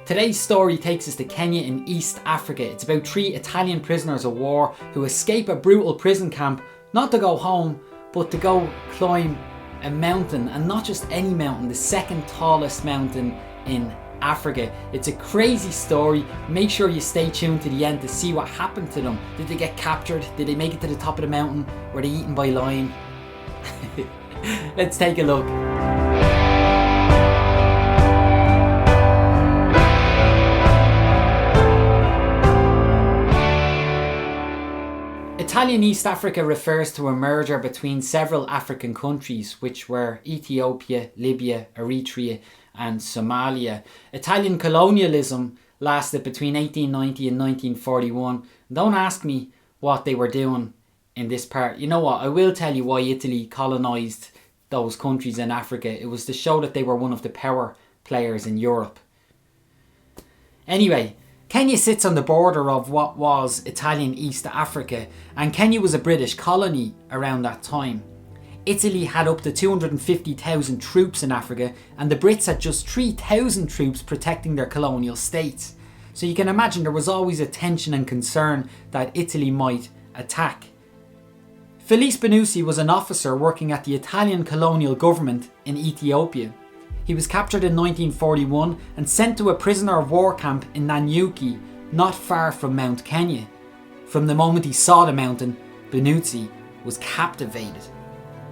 Today's story takes us to Kenya in East Africa. It's about 3 Italian prisoners of war who escape a brutal prison camp, not to go home, but to go climb a mountain, and not just any mountain, the second tallest mountain in Africa. It's a crazy story. Make sure you stay tuned to the end to see what happened to them. Did they get captured? Did they make it to the top of the mountain? Were they eaten by lion? Let's take a look. Italian East Africa refers to a merger between several African countries, which were Ethiopia, Libya, Eritrea and Somalia. Italian colonialism lasted between 1890 and 1941. Don't ask me what they were doing in this part. You know what, I will tell you why Italy colonised those countries in Africa. It was to show that they were one of the power players in Europe. Anyway, Kenya sits on the border of what was Italian East Africa, and Kenya was a British colony around that time. Italy had up to 250,000 troops in Africa, and the Brits had just 3,000 troops protecting their colonial states. So you can imagine there was always a tension and concern that Italy might attack. Felice Benuzzi was an officer working at the Italian colonial government in Ethiopia. He was captured in 1941 and sent to a prisoner of war camp in Nanyuki, not far from Mount Kenya. From the moment he saw the mountain, Benuzzi was captivated.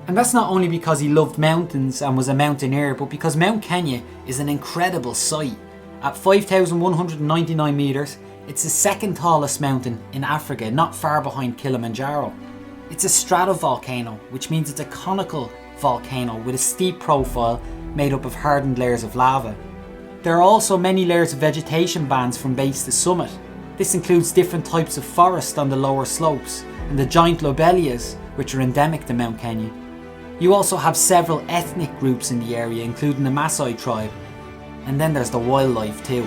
And that's not only because he loved mountains and was a mountaineer, but because Mount Kenya is an incredible sight. At 5,199 metres, it's the second tallest mountain in Africa, not far behind Kilimanjaro. It's a stratovolcano, which means it's a conical volcano with a steep profile made up of hardened layers of lava. There are also many layers of vegetation bands from base to summit. This includes different types of forest on the lower slopes and the giant lobelias, which are endemic to Mount Kenya. You also have several ethnic groups in the area, including the Maasai tribe, and then there's the wildlife too.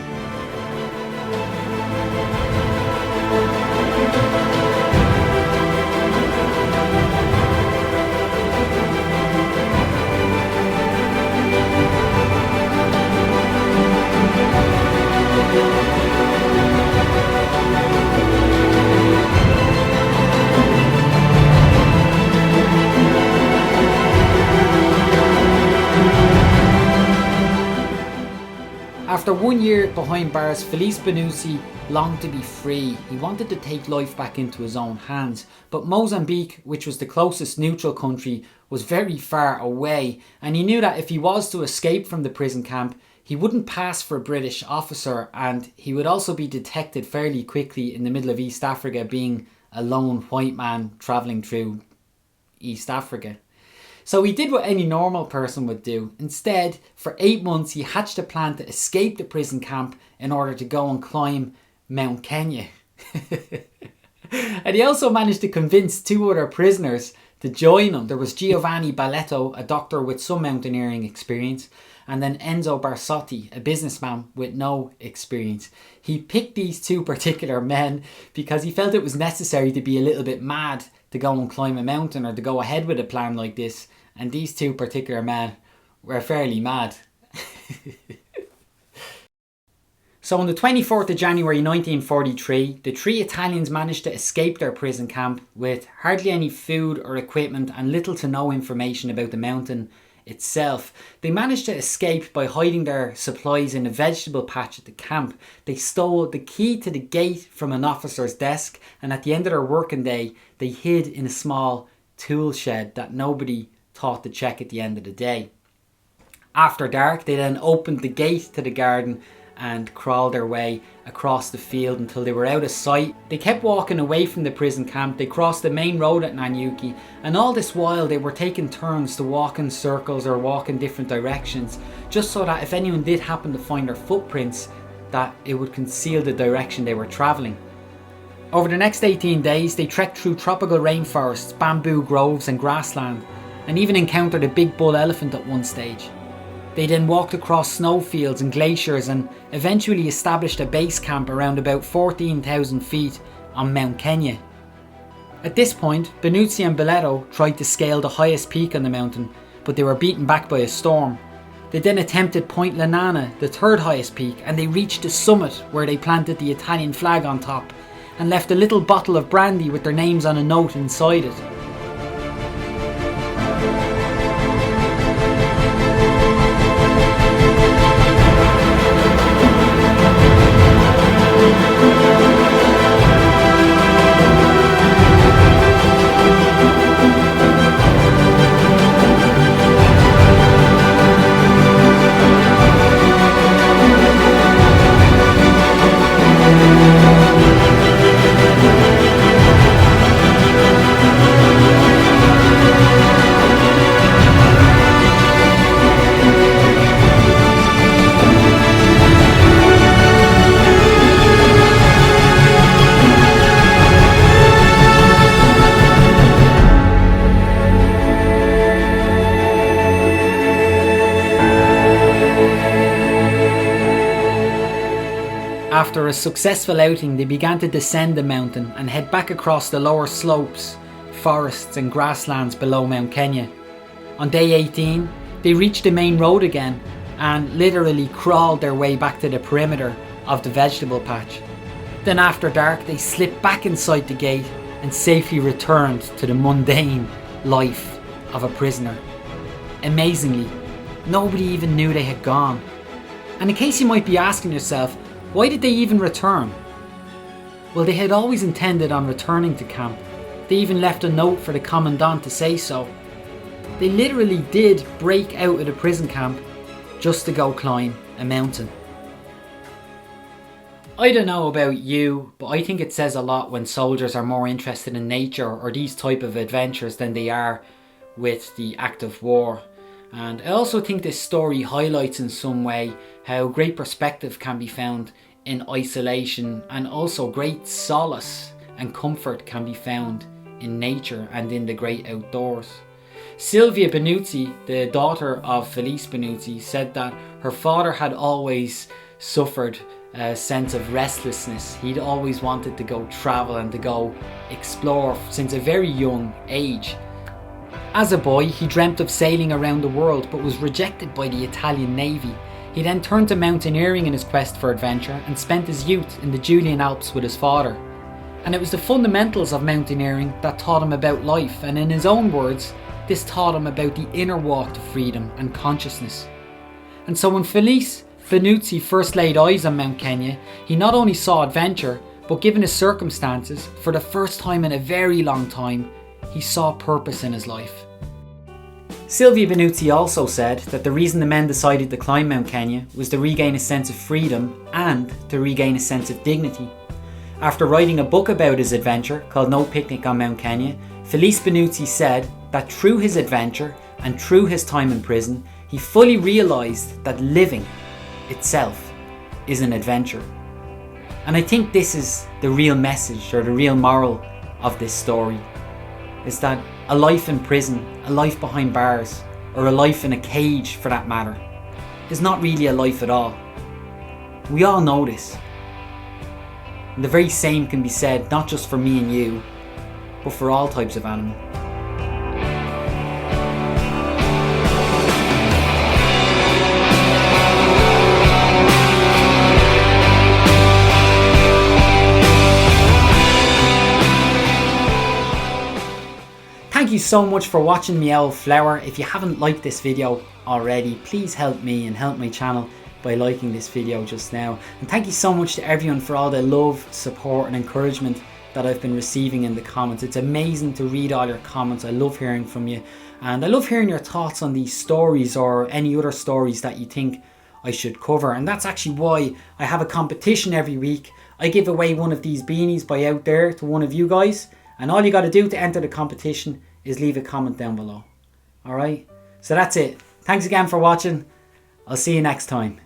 After 1 year behind bars, Felice Benuzzi longed to be free. He wanted to take life back into his own hands. But Mozambique, which was the closest neutral country, was very far away, and he knew that if he was to escape from the prison camp, he wouldn't pass for a British officer, and he would also be detected fairly quickly in the middle of East Africa, being a lone white man travelling through East Africa. So he did what any normal person would do. Instead, for 8 months, he hatched a plan to escape the prison camp in order to go and climb Mount Kenya. And he also managed to convince 2 other prisoners to join him. There was Giovanni Balletto, a doctor with some mountaineering experience, and then Enzo Barsotti, a businessman with no experience. He picked these 2 particular men because he felt it was necessary to be a little bit mad to go and climb a mountain or to go ahead with a plan like this. And these 2 particular men were fairly mad. So on the 24th of January 1943, the 3 Italians managed to escape their prison camp with hardly any food or equipment and little to no information about the mountain itself. They managed to escape by hiding their supplies in a vegetable patch at the camp. They stole the key to the gate from an officer's desk, and at the end of their working day, they hid in a small tool shed that nobody thought to check at the end of the day. After dark, they then opened the gate to the garden and crawled their way across the field until they were out of sight. They kept walking away from the prison camp. They crossed the main road at Nanyuki, and all this while they were taking turns to walk in circles or walk in different directions, just so that if anyone did happen to find their footprints, that it would conceal the direction they were travelling. Over the next 18 days, they trekked through tropical rainforests, bamboo groves and grassland, and even encountered a big bull elephant at one stage. They then walked across snowfields and glaciers and eventually established a base camp around about 14,000 feet on Mount Kenya. At this point, Benuzzi and Balletto tried to scale the highest peak on the mountain, but they were beaten back by a storm. They then attempted Point Lanana, the third highest peak, and they reached the summit where they planted the Italian flag on top and left a little bottle of brandy with their names on a note inside it. After a successful outing, they began to descend the mountain and head back across the lower slopes, forests and grasslands below Mount Kenya. On day 18, they reached the main road again and literally crawled their way back to the perimeter of the vegetable patch. Then after dark, they slipped back inside the gate and safely returned to the mundane life of a prisoner. Amazingly, nobody even knew they had gone. And in case you might be asking yourself, why did they even return? Well, they had always intended on returning to camp. They even left a note for the commandant to say so. They literally did break out of the prison camp just to go climb a mountain. I don't know about you, but I think it says a lot when soldiers are more interested in nature or these type of adventures than they are with the active war. And I also think this story highlights in some way how great perspective can be found in isolation, and also great solace and comfort can be found in nature and in the great outdoors. Silvia Benuzzi, the daughter of Felice Benuzzi, said that her father had always suffered a sense of restlessness. He'd always wanted to go travel and to go explore since a very young age. As a boy, he dreamt of sailing around the world but was rejected by the Italian Navy. He then turned to mountaineering in his quest for adventure and spent his youth in the Julian Alps with his father. And it was the fundamentals of mountaineering that taught him about life, and in his own words, this taught him about the inner walk to freedom and consciousness. And so when Felice Benuzzi first laid eyes on Mount Kenya, he not only saw adventure, but given his circumstances, for the first time in a very long time, he saw purpose in his life. Silvia Benuzzi also said that the reason the men decided to climb Mount Kenya was to regain a sense of freedom and to regain a sense of dignity. After writing a book about his adventure called No Picnic on Mount Kenya, Felice Benuzzi said that through his adventure and through his time in prison, he fully realised that living itself is an adventure. And I think this is the real message or the real moral of this story, is that a life in prison, a life behind bars, or a life in a cage for that matter, is not really a life at all. We all know this. And the very same can be said not just for me and you, but for all types of animals. Thank you so much for watching me, old flower. If you haven't liked this video already, please help me and help my channel by liking this video just now. And thank you so much to everyone for all the love, support and encouragement that I've been receiving in the comments. It's amazing to read all your comments. I love hearing from you, and I love hearing your thoughts on these stories or any other stories that you think I should cover. And that's actually why I have a competition every week. I give away one of these beanies by Out There to one of you guys, and all you got to do to enter the competition is leave a comment down below. Alright, so that's it. Thanks again for watching. I'll see you next time.